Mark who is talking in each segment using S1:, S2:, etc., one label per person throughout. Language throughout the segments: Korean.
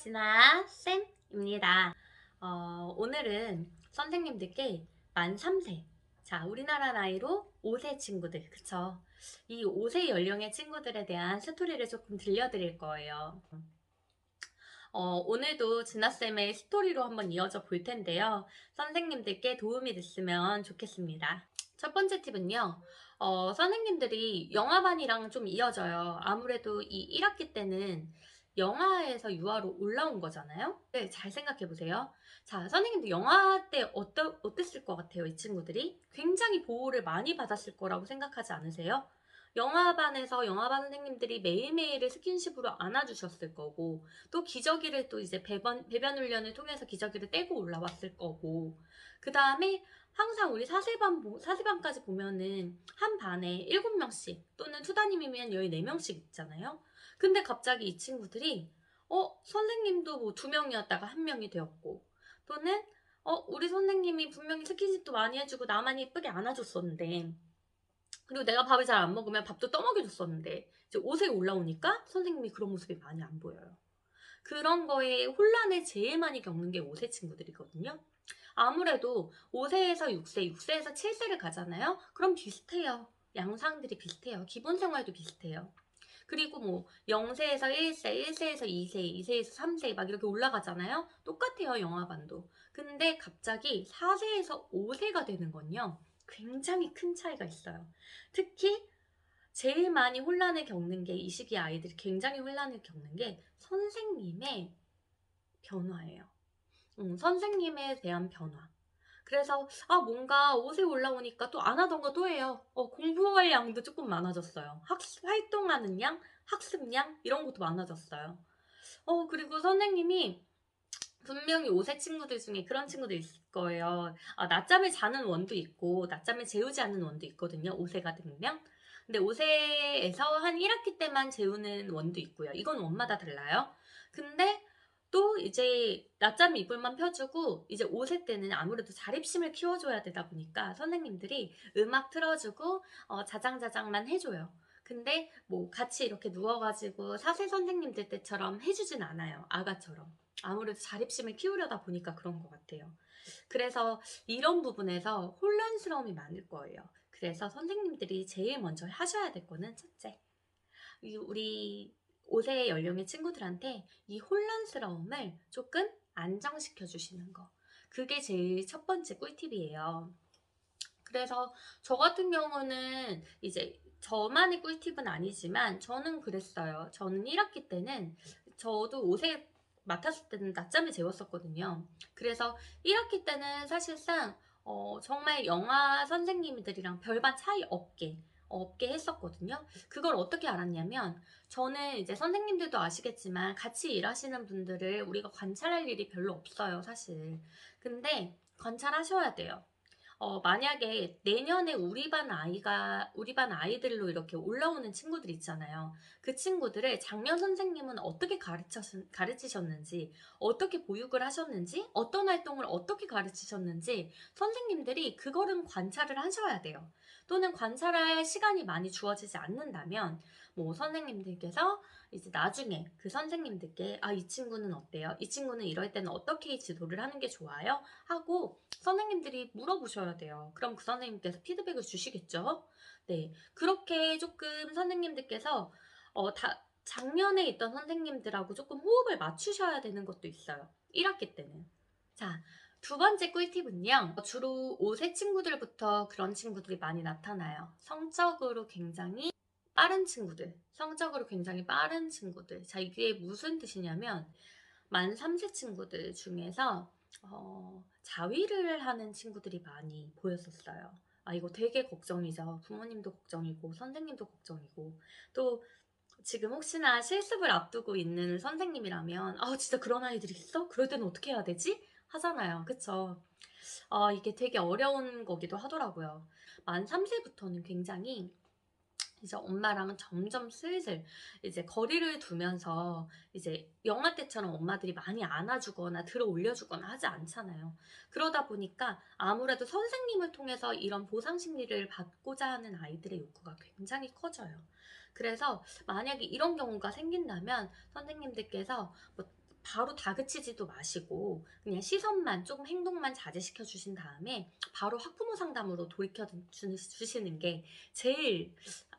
S1: 혹시나 쌤입니다. 오늘은 선생님들께 만 3세, 자, 우리나라 나이로 5세 친구들, 그쵸? 이 5세 연령의 친구들에 대한 스토리를 조금 들려드릴 거예요. 오늘도 진아쌤의 스토리로 한번 이어져 볼 텐데요. 선생님들께 도움이 됐으면 좋겠습니다. 첫 번째 팁은요, 선생님들이 영화반이랑 좀 이어져요. 아무래도 이 1학기 때는 영화에서 유아로 올라온 거잖아요? 네, 잘 생각해 보세요. 자, 선생님도 영화 때 어땠을 것 같아요, 이 친구들이? 굉장히 보호를 많이 받았을 거라고 생각하지 않으세요? 영화반에서 영화반 선생님들이 매일매일을 스킨십으로 안아주셨을 거고, 또 기저귀를 또 이제 배변 훈련을 통해서 기저귀를 떼고 올라왔을 거고, 그 다음에 항상 우리 사세반까지 보면은 한 반에 7명씩 또는 투다님이면 14명씩 있잖아요. 근데 갑자기 이 친구들이 선생님도 뭐 2명이었다가 1명이 되었고, 또는 우리 선생님이 분명히 스킨십도 많이 해주고 나만 예쁘게 안아줬었는데, 그리고 내가 밥을 잘 안 먹으면 밥도 떠먹여줬었는데 이제 옷에 올라오니까 선생님이 그런 모습이 많이 안 보여요. 그런 거에 혼란을 제일 많이 겪는 게 5세 친구들이거든요. 아무래도 5세에서 6세, 6세에서 7세를 가잖아요. 그럼 비슷해요. 양상들이 비슷해요. 기본 생활도 비슷해요. 그리고 뭐 0세에서 1세, 1세에서 2세, 2세에서 3세 막 이렇게 올라가잖아요. 똑같아요, 영화반도. 근데 갑자기 4세에서 5세가 되는 건요. 굉장히 큰 차이가 있어요. 특히 제일 많이 혼란을 겪는 게 이 시기 아이들이 굉장히 혼란을 겪는 게 선생님의 변화예요. 선생님에 대한 변화. 그래서 뭔가 옷에 올라오니까 또 안 하던 거 또 해요. 공부할 양도 조금 많아졌어요. 활동하는 양, 학습량 이런 것도 많아졌어요. 그리고 선생님이 분명히 5세 친구들 중에 그런 친구들 있을 거예요. 낮잠을 자는 원도 있고 낮잠을 재우지 않는 원도 있거든요. 5세가 되면. 근데 5세에서 한 1학기 때만 재우는 원도 있고요. 이건 원마다 달라요. 근데 또 이제 낮잠 이불만 펴주고 이제 5세 때는 아무래도 자립심을 키워줘야 되다 보니까 선생님들이 음악 틀어주고 자장자장만 해줘요. 근데 뭐 같이 이렇게 누워가지고 사세 선생님들 때처럼 해주진 않아요. 아가처럼. 아무래도 자립심을 키우려다 보니까 그런 것 같아요. 그래서 이런 부분에서 혼란스러움이 많을 거예요. 그래서 선생님들이 제일 먼저 하셔야 될 거는 첫째, 우리 5세 연령의 친구들한테 이 혼란스러움을 조금 안정시켜 주시는 거. 그게 제일 첫 번째 꿀팁이에요. 그래서 저 같은 경우는 이제 저만의 꿀팁은 아니지만 저는 그랬어요. 저는 1학기 때는 저도 5세 맡았을 때는 낮잠을 재웠었거든요. 그래서 1학기 때는 사실상 정말 영화 선생님들이랑 별반 차이 없게 했었거든요. 그걸 어떻게 알았냐면 저는 이제 선생님들도 아시겠지만 같이 일하시는 분들을 우리가 관찰할 일이 별로 없어요, 사실. 근데 관찰하셔야 돼요. 만약에 내년에 우리 반 아이들로 이렇게 올라오는 친구들 있잖아요. 그 친구들을 작년 선생님은 어떻게 가르치셨는지, 어떻게 보육을 하셨는지, 어떤 활동을 어떻게 가르치셨는지 선생님들이 그거는 관찰을 하셔야 돼요. 또는 관찰할 시간이 많이 주어지지 않는다면, 뭐 선생님들께서 이제 나중에 그 선생님들께 이 친구는 어때요? 이 친구는 이럴 때는 어떻게 지도를 하는 게 좋아요? 하고 선생님들이 물어보셔야 돼요. 그럼 그 선생님께서 피드백을 주시겠죠? 네. 그렇게 조금 선생님들께서 작년에 있던 선생님들하고 조금 호흡을 맞추셔야 되는 것도 있어요. 1학기 때는. 자, 두 번째 꿀팁은요. 주로 5세 친구들부터 그런 친구들이 많이 나타나요. 성적으로 굉장히 빠른 친구들. 자, 이게 무슨 뜻이냐면 만 3세 친구들 중에서 자위를 하는 친구들이 많이 보였었어요. 이거 되게 걱정이죠. 부모님도 걱정이고 선생님도 걱정이고 또 지금 혹시나 실습을 앞두고 있는 선생님이라면 진짜 그런 아이들이 있어? 그럴 때는 어떻게 해야 되지? 하잖아요. 그쵸? 이게 되게 어려운 거기도 하더라고요. 만 3세부터는 굉장히 이제 엄마랑 점점 슬슬 이제 거리를 두면서 이제 영아 때처럼 엄마들이 많이 안아주거나 들어 올려주거나 하지 않잖아요. 그러다 보니까 아무래도 선생님을 통해서 이런 보상 심리를 받고자 하는 아이들의 욕구가 굉장히 커져요. 그래서 만약에 이런 경우가 생긴다면 선생님들께서 뭐 바로 다그치지도 마시고 그냥 시선만 조금 행동만 자제시켜 주신 다음에 바로 학부모 상담으로 돌이켜 주시는 게 제일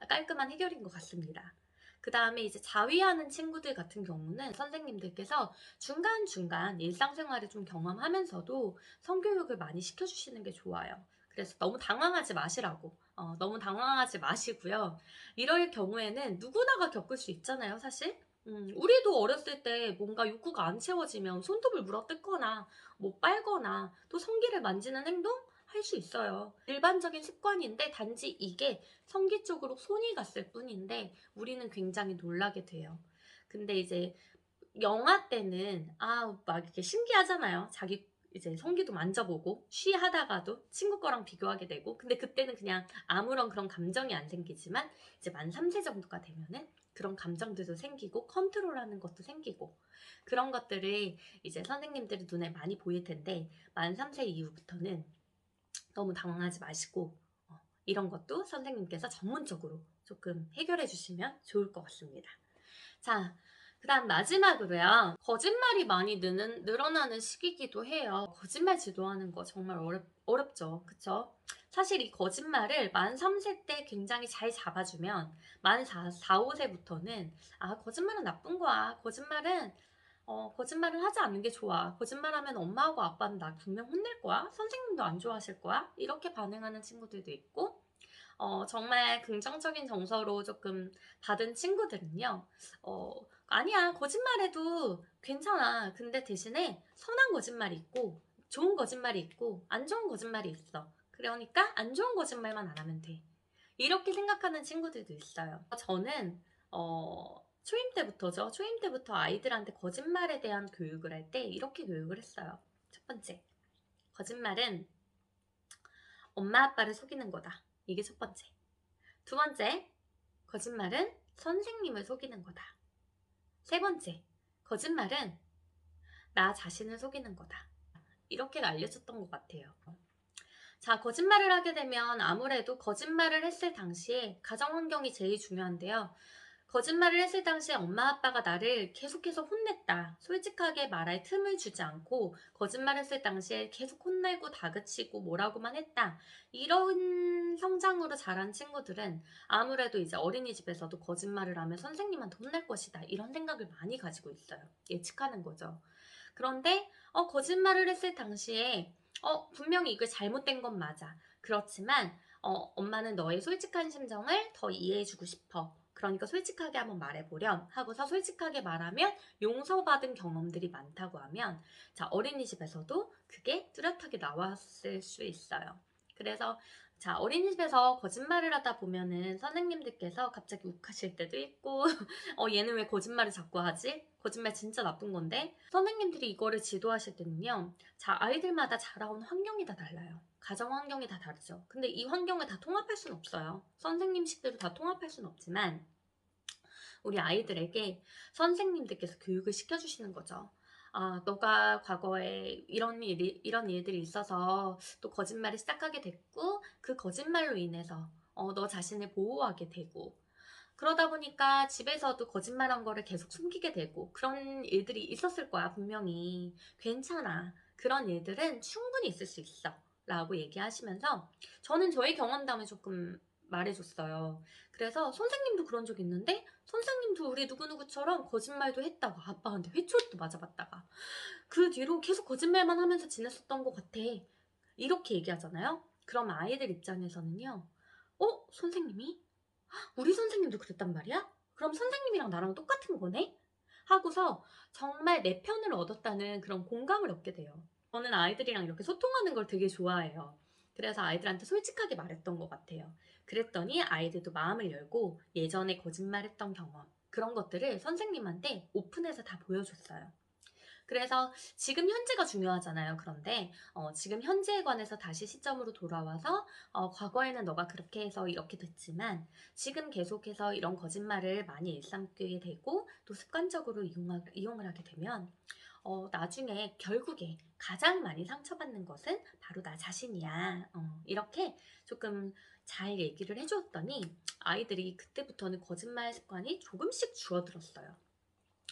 S1: 깔끔한 해결인 것 같습니다. 그 다음에 이제 자위하는 친구들 같은 경우는 선생님들께서 중간중간 일상생활을 좀 경험하면서도 성교육을 많이 시켜주시는 게 좋아요. 그래서 너무 당황하지 마시라고. 너무 당황하지 마시고요. 이럴 경우에는 누구나가 겪을 수 있잖아요, 사실. 우리도 어렸을 때 뭔가 욕구가 안 채워지면 손톱을 물어뜯거나 뭐 빨거나 또 성기를 만지는 행동 할 수 있어요. 일반적인 습관인데 단지 이게 성기 쪽으로 손이 갔을 뿐인데 우리는 굉장히 놀라게 돼요. 근데 이제 영아 때는 막 이렇게 신기하잖아요. 자기 이제 성기도 만져보고 쉬하다가도 친구 거랑 비교하게 되고, 근데 그때는 그냥 아무런 그런 감정이 안 생기지만 이제 만 3세 정도가 되면은 그런 감정들도 생기고 컨트롤하는 것도 생기고 그런 것들을 이제 선생님들이 눈에 많이 보일 텐데, 만 3세 이후부터는 너무 당황하지 마시고 이런 것도 선생님께서 전문적으로 조금 해결해 주시면 좋을 것 같습니다. 자, 그 다음 마지막으로요. 거짓말이 많이 늘어나는 시기이기도 해요. 거짓말 지도하는 거 정말 어렵죠. 그쵸? 사실 이 거짓말을 만 3세 때 굉장히 잘 잡아주면 만 4, 5세부터는 거짓말은 나쁜 거야. 거짓말은 하지 않는 게 좋아. 거짓말하면 엄마하고 아빠는 나 분명 혼낼 거야. 선생님도 안 좋아하실 거야. 이렇게 반응하는 친구들도 있고, 정말 긍정적인 정서로 조금 받은 친구들은요, 아니야, 거짓말해도 괜찮아. 근데 대신에 선한 거짓말이 있고, 좋은 거짓말이 있고, 안 좋은 거짓말이 있어. 그러니까 안 좋은 거짓말만 안 하면 돼. 이렇게 생각하는 친구들도 있어요. 저는, 초임 때부터죠. 초임 때부터 아이들한테 거짓말에 대한 교육을 할 때 이렇게 교육을 했어요. 첫 번째, 거짓말은 엄마 아빠를 속이는 거다. 이게 첫 번째. 두 번째, 거짓말은 선생님을 속이는 거다. 세 번째, 거짓말은 나 자신을 속이는 거다. 이렇게 알려줬던 것 같아요. 자, 거짓말을 하게 되면 아무래도 거짓말을 했을 당시에 가정 환경이 제일 중요한데요. 거짓말을 했을 당시에 엄마 아빠가 나를 계속해서 혼냈다. 솔직하게 말할 틈을 주지 않고 거짓말했을 당시에 계속 혼내고 다그치고 뭐라고만 했다. 이런 성장으로 자란 친구들은 아무래도 이제 어린이집에서도 거짓말을 하면 선생님한테 혼날 것이다. 이런 생각을 많이 가지고 있어요. 예측하는 거죠. 그런데 거짓말을 했을 당시에 분명히 이거 잘못된 건 맞아. 그렇지만 엄마는 너의 솔직한 심정을 더 이해해주고 싶어. 그러니까 솔직하게 한번 말해보렴 하고서 솔직하게 말하면 용서받은 경험들이 많다고 하면, 자, 어린이집에서도 그게 뚜렷하게 나왔을 수 있어요. 그래서 자, 어린이집에서 거짓말을 하다 보면은 선생님들께서 갑자기 욱하실 때도 있고 얘는 왜 거짓말을 자꾸 하지? 거짓말 진짜 나쁜 건데. 선생님들이 이거를 지도하실 때는요, 자, 아이들마다 자라온 환경이 다 달라요. 가정 환경이 다 다르죠. 근데 이 환경을 다 통합할 수는 없어요. 선생님식대로 다 통합할 수는 없지만 우리 아이들에게 선생님들께서 교육을 시켜주시는 거죠. 너가 과거에 이런 일들이 있어서 또 거짓말을 시작하게 됐고, 그 거짓말로 인해서 너 자신을 보호하게 되고, 그러다 보니까 집에서도 거짓말한 거를 계속 숨기게 되고 그런 일들이 있었을 거야, 분명히. 괜찮아. 그런 일들은 충분히 있을 수 있어. 라고 얘기하시면서 저는 저의 경험담을 조금 말해줬어요. 그래서 선생님도 그런 적 있는데 선생님도 우리 누구누구처럼 거짓말도 했다고, 아빠한테 회초리도 맞아봤다가 그 뒤로 계속 거짓말만 하면서 지냈었던 것 같아. 이렇게 얘기하잖아요. 그럼 아이들 입장에서는요, 선생님이? 우리 선생님도 그랬단 말이야? 그럼 선생님이랑 나랑 똑같은 거네? 하고서 정말 내 편을 얻었다는 그런 공감을 얻게 돼요. 저는 아이들이랑 이렇게 소통하는 걸 되게 좋아해요. 그래서 아이들한테 솔직하게 말했던 것 같아요. 그랬더니 아이들도 마음을 열고 예전에 거짓말했던 경험, 그런 것들을 선생님한테 오픈해서 다 보여줬어요. 그래서 지금 현재가 중요하잖아요. 그런데 지금 현재에 관해서 다시 시점으로 돌아와서 과거에는 너가 그렇게 해서 이렇게 됐지만 지금 계속해서 이런 거짓말을 많이 일삼게 되고 또 습관적으로 이용을 하게 되면 나중에 결국에 가장 많이 상처받는 것은 바로 나 자신이야. 이렇게 조금 잘 얘기를 해주었더니 아이들이 그때부터는 거짓말 습관이 조금씩 줄어들었어요.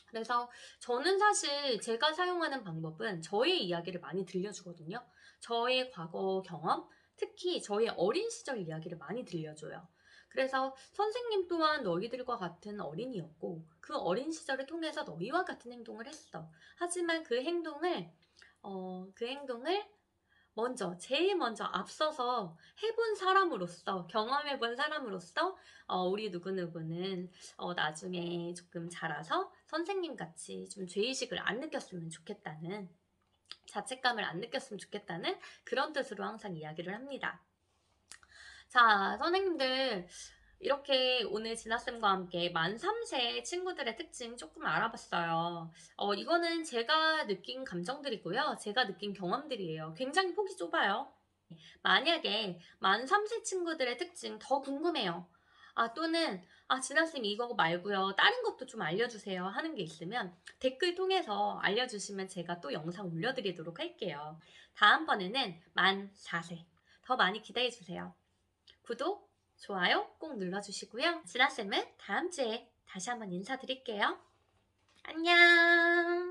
S1: 그래서 저는 사실 제가 사용하는 방법은 저의 이야기를 많이 들려주거든요. 저의 과거 경험, 특히 저의 어린 시절 이야기를 많이 들려줘요. 그래서 선생님 또한 너희들과 같은 어린이였고 그 어린 시절을 통해서 너희와 같은 행동을 했어. 하지만 그 행동을 제일 먼저 앞서서 해본 사람으로서, 경험해본 사람으로서, 우리 누구누구는 나중에 조금 자라서 선생님 같이 좀 죄의식을 안 느꼈으면 좋겠다는, 자책감을 안 느꼈으면 좋겠다는 그런 뜻으로 항상 이야기를 합니다. 자, 선생님들, 이렇게 오늘 진아쌤과 함께 만 3세 친구들의 특징 조금 알아봤어요. 이거는 제가 느낀 감정들이고요. 제가 느낀 경험들이에요. 굉장히 폭이 좁아요. 만약에 만 3세 친구들의 특징 더 궁금해요. 또는, 진아쌤 이거 말고요. 다른 것도 좀 알려주세요. 하는 게 있으면 댓글 통해서 알려주시면 제가 또 영상 올려드리도록 할게요. 다음번에는 만 4세. 더 많이 기대해주세요. 구독, 좋아요 꼭 눌러주시고요. 진아쌤은 다음 주에 다시 한번 인사드릴게요. 안녕!